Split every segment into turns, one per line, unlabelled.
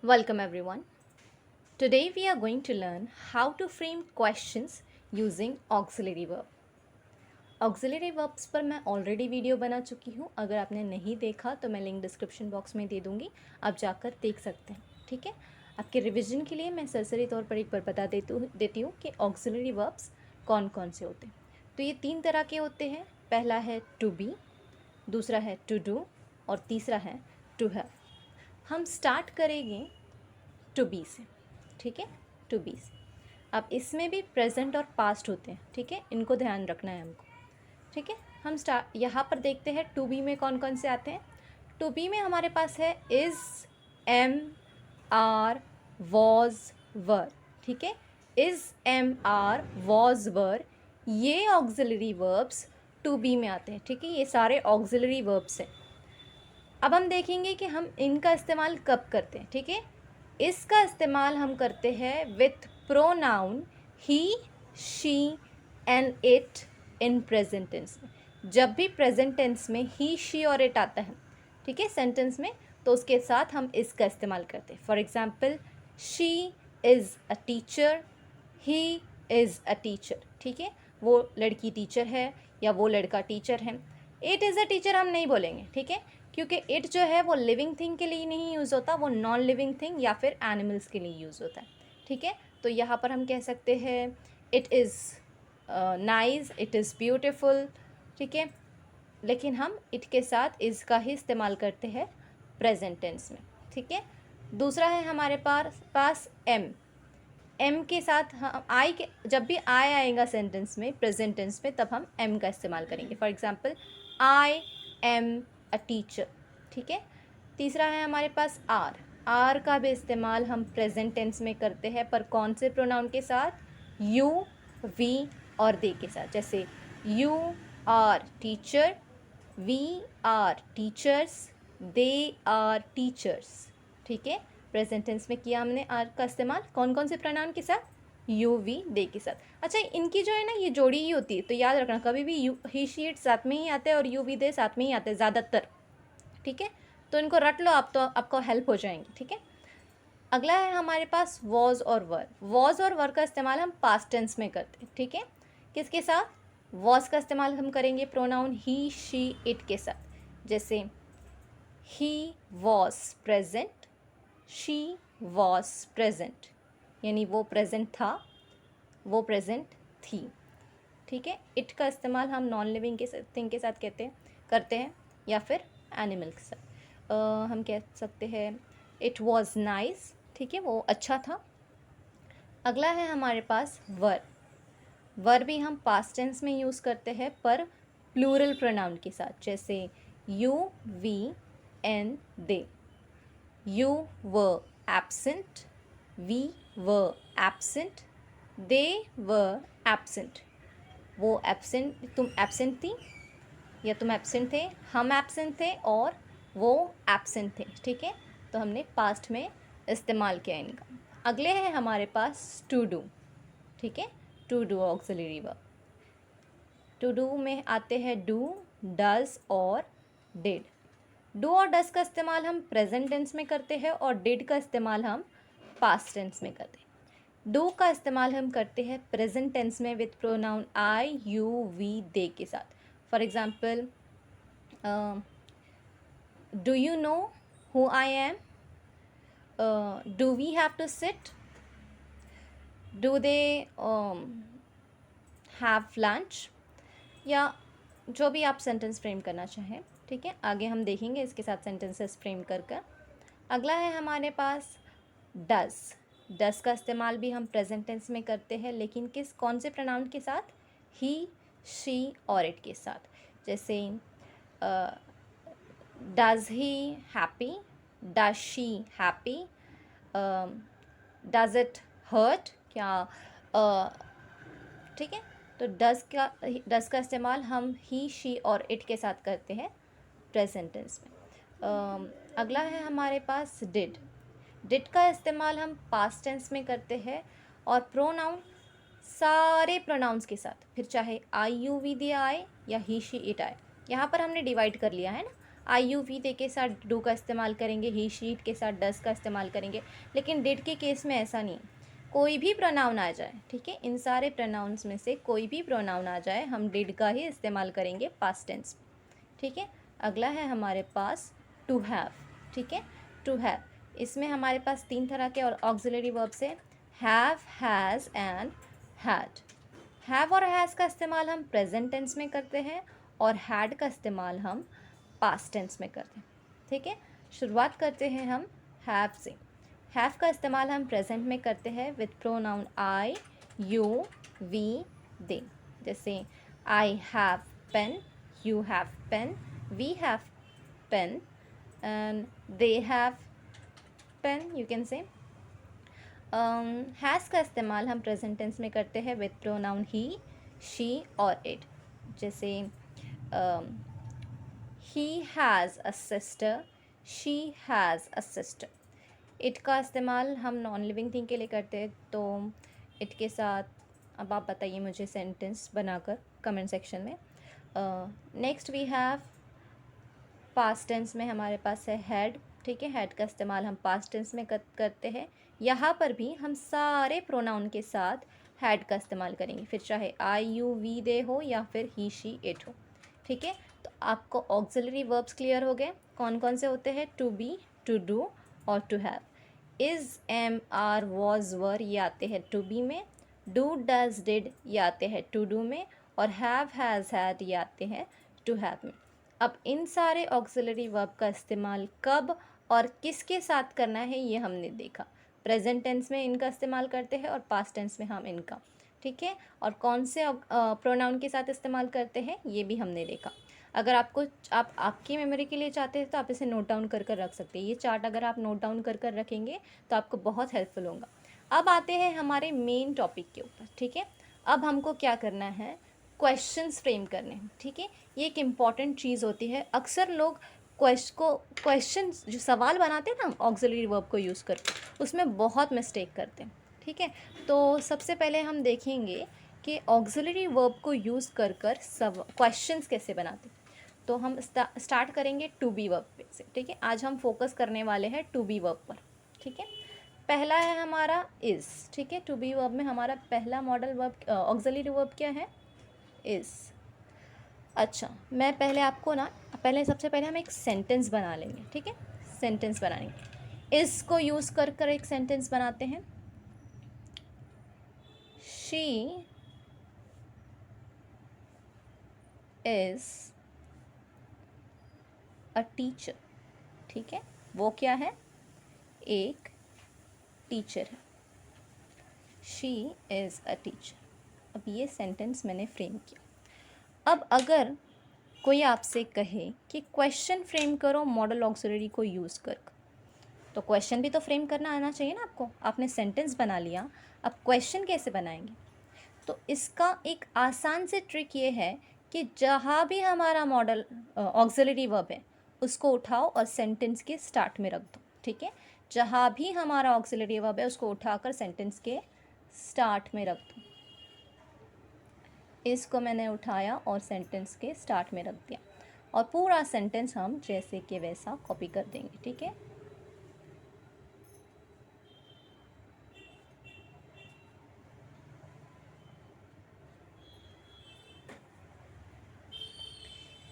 Welcome everyone. Today we are going to learn how to frame questions using auxiliary verb. Auxiliary verbs पर मैं already video बना चुकी हूँ. अगर आपने नहीं देखा तो मैं लिंक डिस्क्रिप्शन बॉक्स में दे दूँगी, आप जाकर देख सकते हैं. ठीक है, आपके रिवीजन के लिए मैं सरसरी तौर पर एक बार बता देती हूँ कि ऑक्सिलरी वर्ब्स कौन कौन से होते हैं. तो ये 3 तरह के होते हैं. पहला है टू बी, दूसरा है टू डू और तीसरा है टू हैव. हम स्टार्ट करेंगे टू बी से. ठीक है, टू बी से. अब इसमें भी प्रेजेंट और पास्ट होते हैं. ठीक है, इनको ध्यान रखना है हमको. ठीक है, हम स्टार्ट यहाँ पर देखते हैं टू बी में कौन कौन से आते हैं. टू बी में हमारे पास है इज़, एम, आर, वॉज, वर. ठीक है, is, am, are, was, were, ये ऑक्सिलरी वर्ब्स टू बी में आते हैं. ठीक है, ये सारे ऑक्सिलरी वर्ब्स हैं. अब हम देखेंगे कि हम इनका इस्तेमाल कब करते हैं. ठीक है, इसका इस्तेमाल हम करते हैं with pronoun he, she and it in present tense में. जब भी प्रेजेंट टेंस में ही, शी और इट आता है, ठीक है, सेंटेंस में, तो उसके साथ हम इसका इस्तेमाल करते हैं. For example, she is a teacher, he is a teacher. ठीक है, वो लड़की टीचर है या वो लड़का टीचर है. इट इज़ अ टीचर हम नहीं बोलेंगे. ठीक है, क्योंकि इट जो है वो लिविंग थिंग के लिए नहीं यूज़ होता, वो नॉन लिविंग थिंग या फिर एनिमल्स के लिए यूज़ होता है. ठीक है, तो यहाँ पर हम कह सकते हैं it is nice, it is beautiful. ठीक है, लेकिन हम इट के साथ इज़ का ही इस्तेमाल करते हैं प्रेजेंट टेंस में. ठीक है, दूसरा है हमारे पास एम. एम के साथ हम आई के, जब भी आई आएगा सेंटेंस में प्रेजेंट टेंस में, तब हम एम का इस्तेमाल करेंगे. For example, I am a teacher. ठीक है, तीसरा है हमारे पास आर. आर का भी इस्तेमाल हम प्रेजेंट टेंस में करते हैं, पर कौन से प्रोनाउन के साथ? यू, वी और दे के साथ. जैसे you are teacher, we are teachers, they are teachers. ठीक है, प्रेजेंट टेंस में किया हमने आर का इस्तेमाल कौन कौन से प्रोनाउन के साथ? यू, वी, दे के साथ. अच्छा, इनकी जो है ना ये जोड़ी ही होती है, तो याद रखना कभी भी यू, ही, शी, इट साथ में ही आते हैं और यू, वी, दे साथ में ही आते हैं ज़्यादातर. ठीक है, तो इनको रट लो आप, तो आपको हेल्प हो जाएंगी. ठीक है, अगला है हमारे पास वॉज और वर. वॉज और वर का इस्तेमाल हम पास्ट टेंस में करते हैं. ठीक है, किसके साथ? वॉज का इस्तेमाल हम करेंगे प्रोनाउन ही, शी, इट के साथ. जैसे he was present, she was present, यानी वो प्रेजेंट था, वो प्रेजेंट थी. ठीक है, इट का इस्तेमाल हम नॉन लिविंग के थिंग के साथ करते हैं या फिर एनिमल के साथ. हम कह सकते हैं इट वॉज नाइस. ठीक है, वो अच्छा था. अगला है हमारे पास वर. वर भी हम पास्ट टेंस में यूज़ करते हैं, पर प्लूरल प्रोनाउन के साथ. जैसे you, we and they. You were absent, we were absent, they were absent. वो एब्सेंट, तुम एब्सेंट थी या तुम एब्सेंट थे, हम एब्सेंट थे और वो एब्सेंट थे. ठीक है, तो हमने पास्ट में इस्तेमाल किया इनका. अगले हैं हमारे पास टू डू. ठीक है, to do auxiliary verb. To do में आते हैं डू, डज और डिड. डू और डज का इस्तेमाल हम प्रेजेंट टेंस में करते हैं और डिड का इस्तेमाल हम पास्ट टेंस में करते हैं. डू का इस्तेमाल हम करते हैं प्रेजेंट टेंस में with pronoun I, you, we, they के साथ. For example, do you know who I am, do we have to sit, do they have lunch, या जो भी आप सेंटेंस फ्रेम करना चाहें. ठीक है, आगे हम देखेंगे इसके साथ सेंटेंसेस फ्रेम कर. अगला है हमारे पास डज. डज का इस्तेमाल भी हम प्रेजेंट टेंस में करते हैं, लेकिन कौन से प्रोनाउन के साथ? ही, शी और इट के साथ. जैसे does he happy, does she happy, does it hurt, क्या ठीक है, तो डज का इस्तेमाल हम ही, शी और इट के साथ करते हैं प्रेजेंट टेंस में. अगला है हमारे पास डिड. डिड का इस्तेमाल हम पास्ट टेंस में करते हैं और प्रोनाउन सारे प्रोनाउंस के साथ, फिर चाहे आई, यू, वी, दे आए या ही, शी, इट आए. यहाँ पर हमने डिवाइड कर लिया है ना, आई यू वी दे के साथ डू का इस्तेमाल करेंगे, ही शी इट के साथ डस का इस्तेमाल करेंगे। लेकिन डिड के केस में ऐसा नहीं, कोई भी प्रोनाउन आ जाए, ठीक है, इन सारे प्रोनाउंस में से कोई भी प्रोनाउन आ जाए हम डिड का ही इस्तेमाल करेंगे पास्ट टेंस। ठीक है, अगला है हमारे पास टू हैव। ठीक है, टू हैव, इसमें हमारे पास 3 तरह के और ऑक्सिलरी वर्ब्स है, have, has and had. Have और हैज़ का इस्तेमाल हम प्रेजेंट टेंस में करते हैं और हैड का इस्तेमाल हम पास्ट टेंस में करते हैं। ठीक है, शुरुआत करते हैं हम हैव से। हैव का इस्तेमाल हम प्रेजेंट में करते हैं with pronoun I, you, we, they. जैसे I have pen, you have pen, we have pen, and they have pen, you can say। has का इस्तेमाल हम प्रेजेंट टेंस में करते हैं विथ प्रोनाउन ही, शी और इट। जैसे he has a sister, she has a sister। It का इस्तेमाल हम नॉन लिविंग थिंग के लिए करते हैं, तो इट के साथ अब आप बताइए मुझे सेंटेंस बनाकर कमेंट सेक्शन में। Next we have past tense में हमारे पास है हैड। ठीक है, हैड का इस्तेमाल हम पास्ट टेंस में करते हैं। यहाँ पर भी हम सारे प्रोनाउन के साथ हैड का इस्तेमाल करेंगे, फिर चाहे आई यू वी दे हो या फिर ही शी इट हो। ठीक है, तो आपको ऑक्सिलरी वर्ब्स क्लियर हो गए, कौन कौन से होते हैं, टू बी, टू डू और to have. Is, am, are, was, were ये आते हैं टू बी में, डू, डज, डिड ये आते हैं टू डू में, और हैव, हैज़, हैड ये आते हैं टू हैव में। अब इन सारे ऑक्सिलरी वर्ब का इस्तेमाल कब और किसके साथ करना है ये हमने देखा। प्रेजेंट टेंस में इनका इस्तेमाल करते हैं और पास्ट टेंस में हम इनका, ठीक है, और कौन से प्रोनाउन के साथ इस्तेमाल करते हैं ये भी हमने देखा। अगर आप आपकी मेमोरी के लिए चाहते हैं तो आप इसे नोट डाउन कर कर रख सकते हैं। ये चार्ट अगर आप नोट डाउन कर कर रखेंगे तो आपको बहुत हेल्पफुल होगा। अब आते हैं हमारे मेन टॉपिक के ऊपर। ठीक है, अब हमको क्या करना है, क्वेश्चंस फ्रेम करने हैं। ठीक है, ये एक इम्पॉर्टेंट चीज़ होती है। अक्सर लोग क्वेश्चन जो सवाल बनाते हैं ना ऑक्सिलरी वर्ब को यूज़ करके, उसमें बहुत मिस्टेक करते हैं। ठीक है, तो सबसे पहले हम देखेंगे कि ऑक्सिलरी वर्ब को यूज़ कर कर सब क्वेश्चंस कैसे बनाते हैं। तो हम स्टार्ट करेंगे टू बी वर्ब से। ठीक है, आज हम फोकस करने वाले हैं टू बी वर्ब पर। ठीक है, पहला है हमारा इज़। ठीक है, टू बी वर्ब में हमारा पहला मॉडल वर्ब ऑक्सिलरी वर्ब क्या है, इज़। अच्छा, मैं पहले आपको ना सबसे पहले हम एक सेंटेंस बना लेंगे। ठीक है, सेंटेंस बनाएंगे, इज़ को यूज़ कर कर एक सेंटेंस बनाते हैं। She is a teacher. ठीक है, वो क्या है, एक टीचर है। She is a teacher. अब ये सेंटेंस मैंने फ्रेम किया। अब अगर कोई आपसे कहे कि क्वेश्चन फ्रेम करो मॉडल ऑक्सिलरी को यूज़ कर, तो क्वेश्चन भी तो फ्रेम करना आना चाहिए ना आपको। आपने सेंटेंस बना लिया, अब क्वेश्चन कैसे बनाएंगे। तो इसका एक आसान से ट्रिक ये है कि जहाँ भी हमारा मॉडल ऑक्सिलरी वर्ब है उसको उठाओ और सेंटेंस के स्टार्ट में रख दो। ठीक है, जहाँ भी हमारा ऑक्सिलरी वर्ब है उसको उठाकर सेंटेंस के स्टार्ट में रख दो। इसको मैंने उठाया और सेंटेंस के स्टार्ट में रख दिया, और पूरा सेंटेंस हम जैसे कि वैसा कॉपी कर देंगे। ठीक है,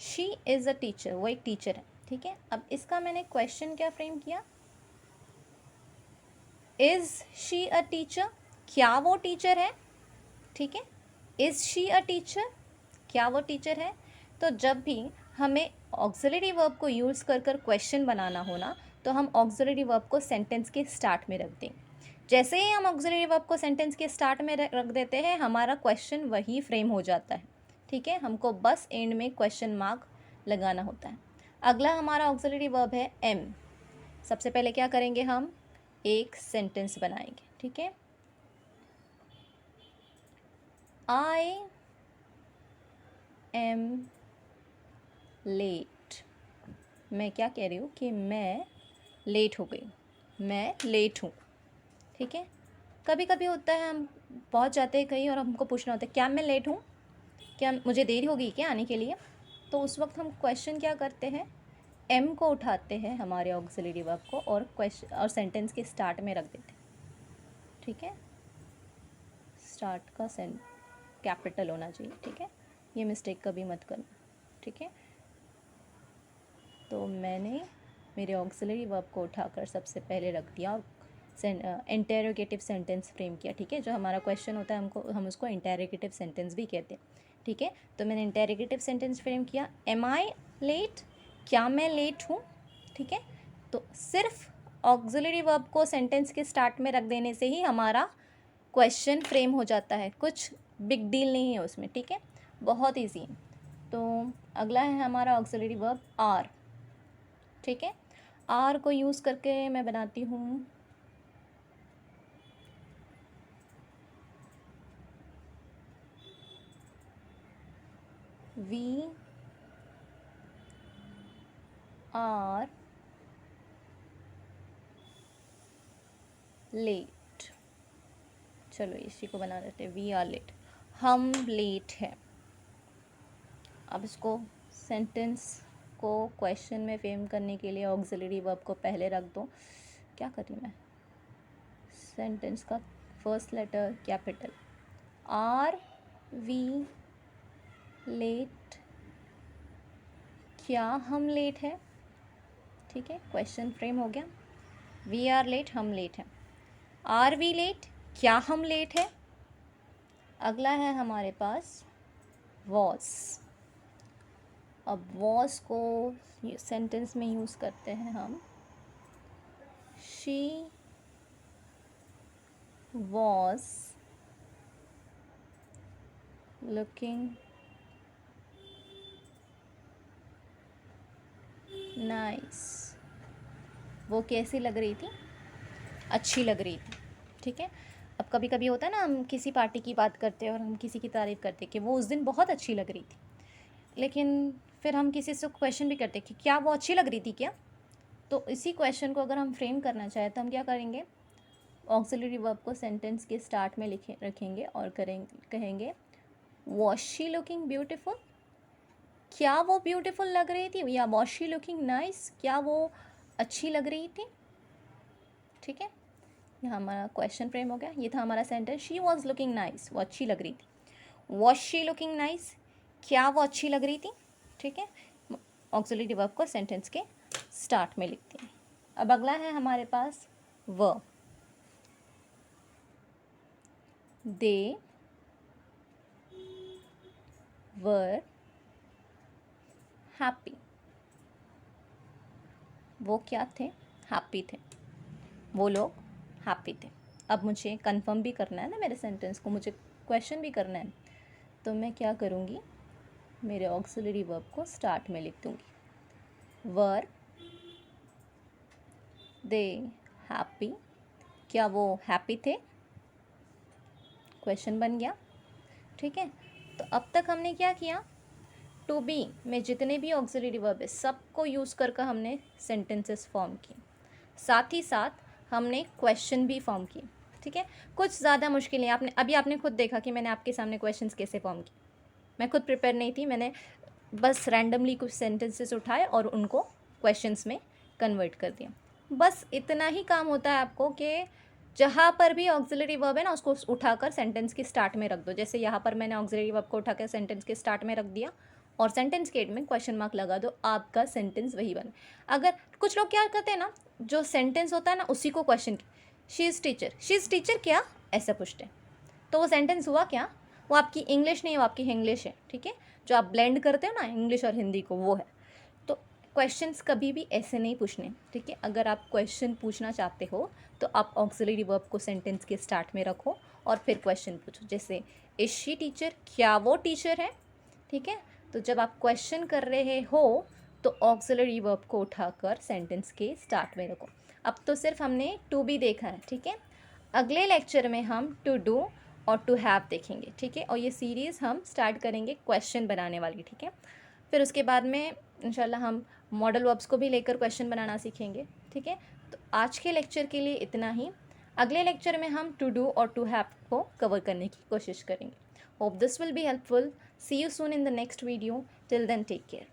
शी इज़ अ टीचर, वो एक टीचर है। ठीक है, अब इसका मैंने क्वेश्चन क्या फ्रेम किया, इज़ शी अ टीचर, क्या वो टीचर है। ठीक है, इज़ शी अ टीचर, क्या वो टीचर है। तो जब भी हमें ऑक्सिलरी वर्ब को यूज़ कर कर क्वेश्चन बनाना हो ना, तो हम ऑक्सिलरी वर्ब को सेंटेंस के स्टार्ट में रख देंगे। जैसे ही हम ऑक्सिलरी वर्ब को सेंटेंस के स्टार्ट में रख देते हैं, हमारा क्वेश्चन वही फ्रेम हो जाता है। ठीक है, हमको बस एंड में क्वेश्चन मार्क लगाना होता है। अगला हमारा ऑक्सिलरी वर्ब है एम। सबसे पहले क्या करेंगे, हम एक सेंटेंस बनाएंगे। ठीक है, आई एम लेट। मैं क्या कह रही हूँ कि मैं लेट हो गई, मैं लेट हूँ। ठीक है, कभी कभी होता है हम पहुँच जाते हैं कहीं और हमको पूछना होता है क्या मैं लेट हूँ, क्या मुझे देरी होगी क्या आने के लिए। तो उस वक्त हम क्वेश्चन क्या करते हैं, एम को उठाते हैं हमारे ऑक्सिलरी वर्ब को और क्वेश्चन और सेंटेंस के स्टार्ट में रख देते हैं, ठीक है। स्टार्ट का कैपिटल होना चाहिए, ठीक है, ये मिस्टेक कभी मत करना, ठीक है। तो मैंने मेरे ऑक्सिलरी वर्ब को उठाकर सबसे पहले रख दिया और इंटेरोगेटिव सेंटेंस फ्रेम किया, ठीक है। जो हमारा क्वेश्चन होता है हम उसको इंटेरोगेटिव सेंटेंस भी कहते हैं, ठीक है। तो मैंने इंटेरोगेटिव सेंटेंस फ्रेम किया, एम आई लेट, क्या मैं लेट हूँ, ठीक है। तो सिर्फ ऑक्सिलरी वर्ब को सेंटेंस के स्टार्ट में रख देने से ही हमारा क्वेश्चन फ्रेम हो जाता है, कुछ बिग डील नहीं है उसमें, ठीक है, बहुत ईजी है। तो अगला है हमारा ऑक्सिलरी वर्ब आर, ठीक है। आर को यूज़ करके मैं बनाती हूँ वी आर लेट। चलो इसी को बना देते हैं, वी आर लेट, हम लेट हैं। अब इसको सेंटेंस को क्वेश्चन में फ्रेम करने के लिए ऑक्सिलरी वर्ब को पहले रख दो। क्या करूँ मैं, सेंटेंस का first letter capital, are we late, क्या हम लेट हैं, ठीक है, क्वेश्चन फ्रेम हो गया। वी आर लेट, हम लेट हैं। आर वी लेट, क्या हम लेट हैं। अगला है हमारे पास वॉज। अब वॉज को सेंटेंस में यूज़ करते हैं हम, शी वॉज लुकिंग नाइस, वो कैसी लग रही थी, अच्छी लग रही थी, ठीक है। अब कभी कभी होता है ना, हम किसी पार्टी की बात करते हैं और हम किसी की तारीफ़ करते हैं कि वो उस दिन बहुत अच्छी लग रही थी, लेकिन फिर हम किसी से क्वेश्चन भी करते हैं कि क्या वो अच्छी लग रही थी क्या। तो इसी क्वेश्चन को अगर हम फ्रेम करना चाहें तो हम क्या करेंगे, ऑक्सिलरी वर्ब को सेंटेंस के स्टार्ट में रखेंगे और कहेंगे वॉज शी लुकिंग ब्यूटिफुल, क्या वो ब्यूटीफुल लग रही थी, या वॉज शी लुकिंग नाइस, क्या वो अच्छी लग रही थी, ठीक है। यह हमारा क्वेश्चन फ्रेम हो गया। ये था हमारा sentence, she was looking nice, वो अच्छी लग रही थी। वॉज शी लुकिंग नाइस, क्या वो अच्छी लग रही थी, ठीक है। ऑक्सिलरी वर्ब को सेंटेंस के स्टार्ट में लिखते हैं। अब अगला है हमारे पास वर्ब, दे वर हैप्पी, वो क्या थे, हैप्पी थे, वो लोग हैप्पी थे। अब मुझे कंफर्म भी करना है ना मेरे सेंटेंस को, मुझे क्वेश्चन भी करना है, तो मैं क्या करूँगी, मेरे ऑक्सिलरी वर्ब को स्टार्ट में लिख दूँगी, वर दे हैप्पी, क्या वो हैप्पी थे, क्वेश्चन बन गया, ठीक है। तो अब तक हमने क्या किया, टू बी में जितने भी ऑक्सिलरी वर्ब है सबको यूज़ करके हमने सेंटेंसेस फॉर्म किए, साथ ही साथ हमने क्वेश्चन भी फॉर्म किए, ठीक है। कुछ ज़्यादा मुश्किल नहीं, आपने खुद देखा कि मैंने आपके सामने क्वेश्चंस कैसे फॉर्म किए। मैं खुद प्रिपेयर नहीं थी, मैंने बस रैंडमली कुछ सेंटेंसेस उठाए और उनको क्वेश्चंस में कन्वर्ट कर दिया। बस इतना ही काम होता है आपको कि जहाँ पर भी ऑक्सिलरी वर्ब है ना उसको उठाकर सेंटेंस के स्टार्ट में रख दो। जैसे यहाँ पर मैंने ऑक्सिलरी वर्ब को उठाकर सेंटेंस के स्टार्ट में रख दिया और सेंटेंस के एंड में क्वेश्चन मार्क लगा दो, आपका सेंटेंस वही बने। अगर कुछ लोग क्या करते हैं ना, जो सेंटेंस होता है ना उसी को क्वेश्चन, शी इज़ टीचर क्या, ऐसा पूछते हैं, तो वो सेंटेंस हुआ क्या, वो आपकी इंग्लिश नहीं है, वो आपकी हिंग्लिश है, ठीक है। जो आप ब्लेंड करते हो ना इंग्लिश और हिंदी को, वो है। तो क्वेश्चंस कभी भी ऐसे नहीं पूछने, ठीक है। अगर आप क्वेश्चन पूछना चाहते हो तो आप ऑक्सिलरी वर्ब को सेंटेंस के स्टार्ट में रखो और फिर क्वेश्चन पूछो। जैसे इज शी टीचर, क्या वो टीचर है, ठीक है। तो जब आप क्वेश्चन कर रहे हो तो ऑक्सिलरी वर्ब को उठाकर सेंटेंस के स्टार्ट में रखो। अब तो सिर्फ हमने टू बी देखा है, ठीक है। अगले लेक्चर में हम टू डू और टू हैव देखेंगे, ठीक है। और ये सीरीज़ हम स्टार्ट करेंगे क्वेश्चन बनाने वाली, ठीक है। फिर उसके बाद में इंशाल्लाह हम मॉडल वर्ब्स को भी लेकर क्वेश्चन बनाना सीखेंगे, ठीक है। तो आज के लेक्चर के लिए इतना ही। अगले लेक्चर में हम टू डू और टू हैव को कवर करने की कोशिश करेंगे। Hope this will be helpful. See you soon in the next video. Till then take care.